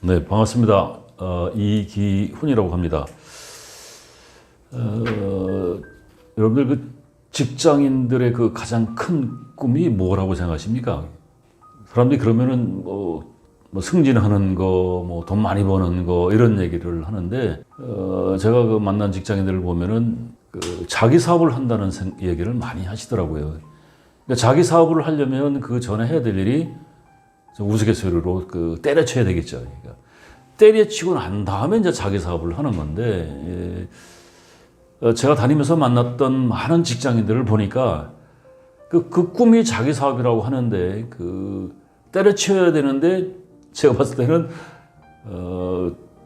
네, 반갑습니다. 이기훈이라고 합니다. 여러분들 그 직장인들의 그 가장 큰 꿈이 뭐라고 생각하십니까? 사람들이 그러면은 뭐 승진하는 거, 뭐 돈 많이 버는 거 이런 얘기를 하는데 제가 그 만난 직장인들을 보면은 그 자기 사업을 한다는 얘기를 많이 하시더라고요. 그러니까 자기 사업을 하려면 그 전에 해야 될 일이 우스갯소리로 그 때려쳐야 되겠죠. 그러니까 때려치고 난 다음에 이제 자기 사업을 하는 건데, 제가 다니면서 만났던 많은 직장인들을 보니까 그 꿈이 자기 사업이라고 하는데 그 때려쳐야 되는데 제가 봤을 때는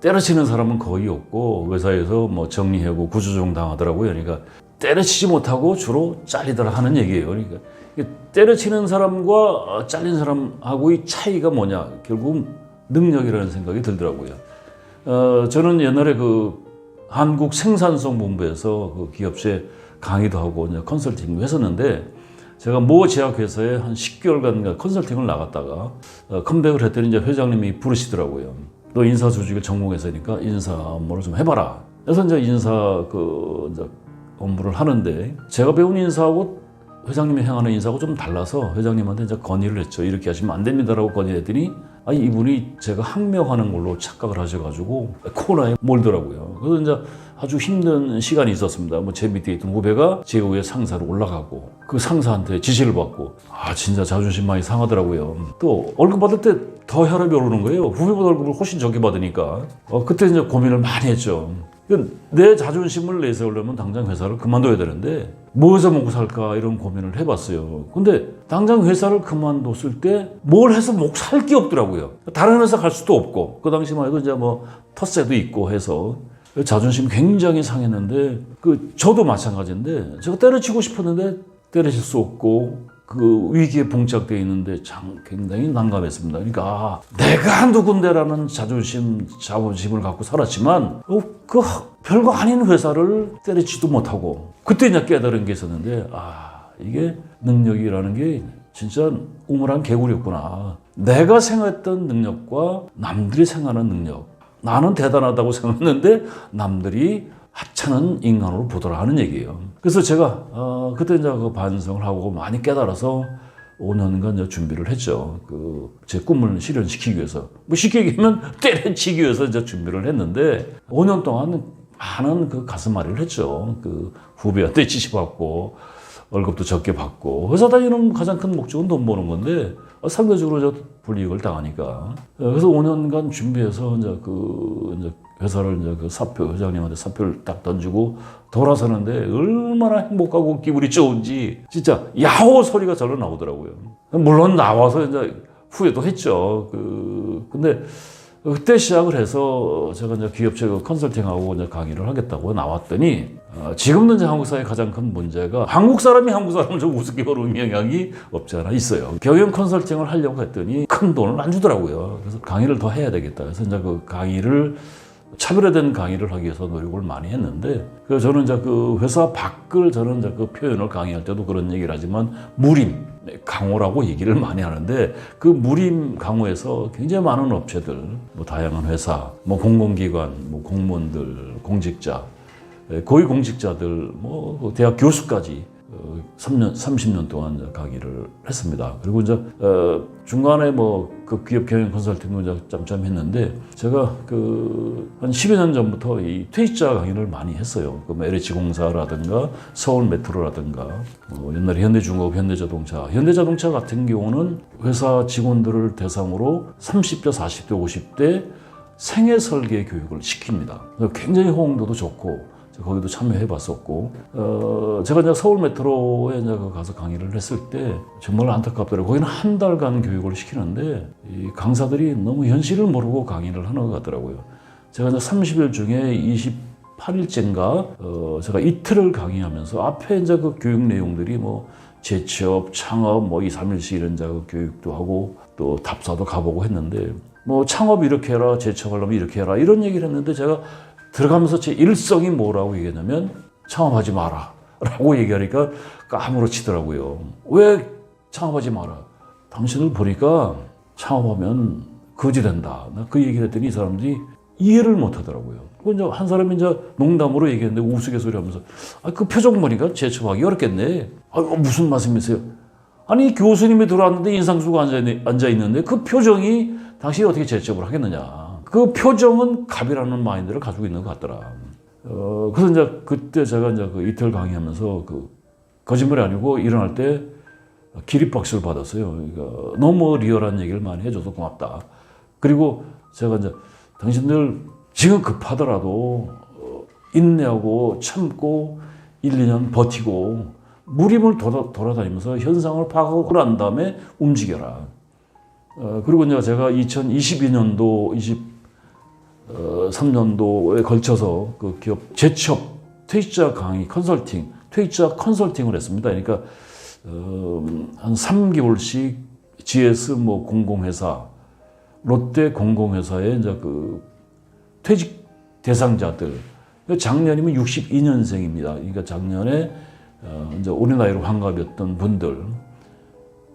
때려치는 사람은 거의 없고 회사에서 뭐 정리하고 구조조정 당하더라고요. 그러니까 때려치지 못하고 주로 잘리더라 하는 얘기예요. 그러니까 때려치는 사람과 잘린 사람하고의 차이가 뭐냐? 결국 능력이라는 생각이 들더라고요. 저는 옛날에 그 한국 생산성 본부에서 그 기업체 강의도 하고 컨설팅도 했었는데, 제가 모 제약회사에 한 10개월간 컨설팅을 나갔다가 컴백을 했더니 이제 회장님이 부르시더라고요. 너 인사 조직을 전공했으니까 인사 업무를 좀 해봐라. 그래서 이제 인사 이제 업무를 하는데, 제가 배운 인사하고 회장님이 행하는 인사하고 좀 달라서 회장님한테 이제 건의를 했죠. 이렇게 하시면 안 됩니다라고 건의했더니 이분이 제가 항명하는 걸로 착각을 하셔가지고 코너에 몰더라고요. 그래서 이제 아주 힘든 시간이 있었습니다. 뭐 제 밑에 있던 후배가 제 위에 상사로 올라가고 그 상사한테 지시를 받고 진짜 자존심 많이 상하더라고요. 또 월급 받을 때 더 혈압이 오르는 거예요. 후배보다 월급을 훨씬 적게 받으니까. 그때 이제 고민을 많이 했죠. 내 자존심을 내세우려면 당장 회사를 그만둬야 되는데 뭐해서 먹고 살까 이런 고민을 해봤어요. 근데 당장 회사를 그만뒀을 때 뭘 해서 먹고 살 게 없더라고요. 다른 회사 갈 수도 없고, 그 당시만 해도 이제 뭐 텃세도 있고 해서 자존심이 굉장히 상했는데, 저도 마찬가지인데 제가 때려치고 싶었는데 때려칠 수 없고 그 위기에 봉착되어 있는데 굉장히 난감했습니다. 그러니까 내가 한두 군데라는 자존심을 갖고 살았지만 그 별거 아닌 회사를 때리지도 못하고, 그때 이제 깨달은 게 있었는데 이게 능력이라는 게 진짜 우물한 개구리였구나. 내가 생각했던 능력과 남들이 생각하는 능력, 나는 대단하다고 생각했는데 남들이 하찮은 인간으로 보더라 하는 얘기예요. 그래서 제가 그때 이제 그 반성을 하고 많이 깨달아서 5년간 이제 준비를 했죠. 제 꿈을 실현시키기 위해서. 뭐 쉽게 얘기하면 때려치기 위해서 이제 준비를 했는데 5년 동안 많은 그 가슴앓이를 했죠. 후배한테 지시받고 월급도 적게 받고, 회사 다니는 가장 큰 목적은 돈 버는 건데 상대적으로 저 불이익을 당하니까. 그래서 5년간 준비해서 이제 회사를 이제 회장님한테 사표를 딱 던지고 돌아서는데 얼마나 행복하고 기분이 좋은지 진짜 야호 소리가 절로 나오더라고요. 물론 나와서 이제 후회도 했죠. 근데 그때 시작을 해서 제가 이제 기업체 컨설팅하고 이제 강의를 하겠다고 나왔더니, 지금은 이제 한국 사회의 가장 큰 문제가 한국 사람이 한국 사람을 좀 우습게 보는 영향이 없지 않아 있어요. 경영 컨설팅을 하려고 했더니 큰 돈을 안 주더라고요. 그래서 강의를 더 해야 되겠다. 그래서 이제 차별화된 강의를 하기 위해서 노력을 많이 했는데, 그래서 저는 이제 회사 밖을 저는 이제 표현을 강의할 때도 그런 얘기를 하지만 무림 강호라고 얘기를 많이 하는데, 그 무림 강호에서 굉장히 많은 업체들, 뭐 다양한 회사, 뭐 공공기관, 뭐 공무원들, 공직자, 고위공직자들, 뭐 대학 교수까지 30년 동안 강의를 했습니다. 그리고 이제 중간에 그 기업 경영 컨설팅도 이제 잠잠 했는데, 제가 한 10여 년 전부터 이 퇴직자 강의를 많이 했어요. LH공사라든가 서울 메트로라든가 옛날에 현대중공업, 현대자동차 같은 경우는 회사 직원들을 대상으로 30대, 40대, 50대 생애 설계 교육을 시킵니다. 굉장히 호응도도 좋고 거기도 참여해봤었고, 제가 이제 서울 메트로에 이제 가서 강의를 했을 때 정말 안타깝더라고요. 거기는 한 달간 교육을 시키는데 이 강사들이 너무 현실을 모르고 강의를 하는 것 같더라고요. 제가 이제 30일 중에 28일째인가 제가 이틀을 강의하면서 앞에 이제 교육 내용들이 뭐 재취업, 창업, 2, 3일씩 이런 교육도 하고 또 답사도 가보고 했는데, 뭐 창업 이렇게 해라, 재취업하려면 이렇게 해라 이런 얘기를 했는데, 제가 들어가면서 제 일성이 뭐라고 얘기했냐면 창업하지 마라 라고 얘기하니까 까무러치더라고요. 왜 창업하지 마라? 당신을 보니까 창업하면 거지된다. 나 그 얘기를 했더니 이 사람들이 이해를 못 하더라고요. 그 이제 한 사람이 이제 농담으로 얘기했는데 우스갯소리 하면서 그 표정 보니까 재첩하기 어렵겠네. 무슨 말씀이세요? 아니 교수님이 들어왔는데 인상수가 앉아 있는데 그 표정이 당신이 어떻게 재첩을 하겠느냐. 그 표정은 갑이라는 마인드를 가지고 있는 것 같더라. 그래서 이제 그때 제가 이제 그 이틀 강의하면서 그 거짓말이 아니고 일어날 때 기립박수를 받았어요. 그러니까 너무 리얼한 얘기를 많이 해줘서 고맙다. 그리고 제가 이제 당신들 지금 급하더라도 인내하고 참고 1, 2년 버티고 무림을 돌아다니면서 현상을 파악하고 난 다음에 움직여라. 그리고 이제 제가 2022년도, 23년도에 걸쳐서 그 기업 재취업 퇴직자 강의 컨설팅, 퇴직자 컨설팅을 했습니다. 그러니까 한 3개월씩 GS 뭐 공공회사, 롯데 공공회사에 이제 그 퇴직 대상자들, 작년이면 62년생입니다. 그러니까 작년에 이제 우리 나이로 환갑이었던 분들,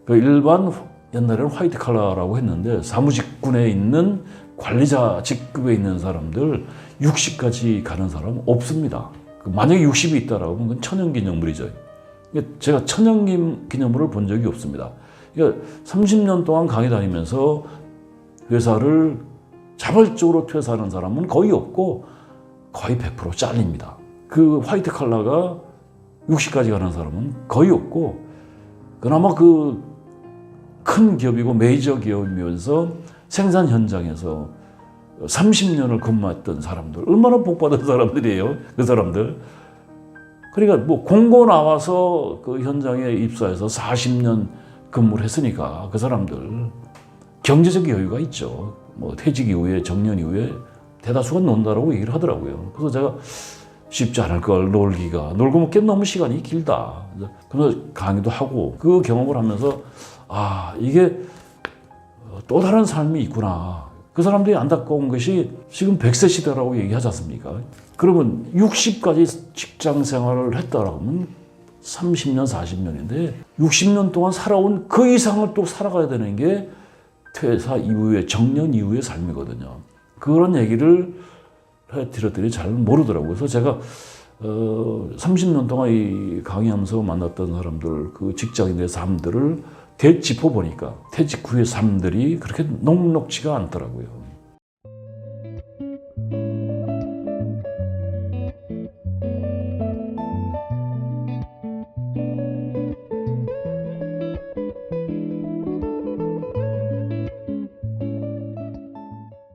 그 일반 옛날에는 화이트 칼라라고 했는데 사무직군에 있는 관리자 직급에 있는 사람들 60까지 가는 사람은 없습니다. 만약에 60이 있다라고 하면 그건 천연기념물이죠. 제가 천연기념물을 본 적이 없습니다. 그러니까 30년 동안 강의 다니면서 회사를 자발적으로 퇴사하는 사람은 거의 없고 거의 100% 잘립니다. 그 화이트 칼라가 60까지 가는 사람은 거의 없고 그나마 그 큰 기업이고 메이저 기업이면서 생산 현장에서 30년을 근무했던 사람들 얼마나 복받은 사람들이에요. 그 사람들. 그러니까 뭐 공고 나와서 그 현장에 입사해서 40년 근무를 했으니까 그 사람들 경제적 여유가 있죠. 뭐 퇴직 이후에 정년 이후에 대다수가 논다라고 얘기를 하더라고요. 그래서 제가 쉽지 않을 걸 놀고 먹기엔 너무 시간이 길다. 그래서 강의도 하고 그 경험을 하면서 이게 또 다른 삶이 있구나. 그 사람들이 안타까운 것이 지금 100세 시대라고 얘기하지 않습니까? 그러면 60까지 직장 생활을 했다라고 하면 30년, 40년인데 60년 동안 살아온 그 이상을 또 살아가야 되는 게 퇴사 이후의 정년 이후의 삶이거든요. 그런 얘기를 드렸더니 잘 모르더라고요. 그래서 제가 30년 동안 이 강의하면서 만났던 사람들, 그 직장인의 삶들을 되짚어보니까 퇴직 후의 삶들이 그렇게 녹록지가 않더라고요.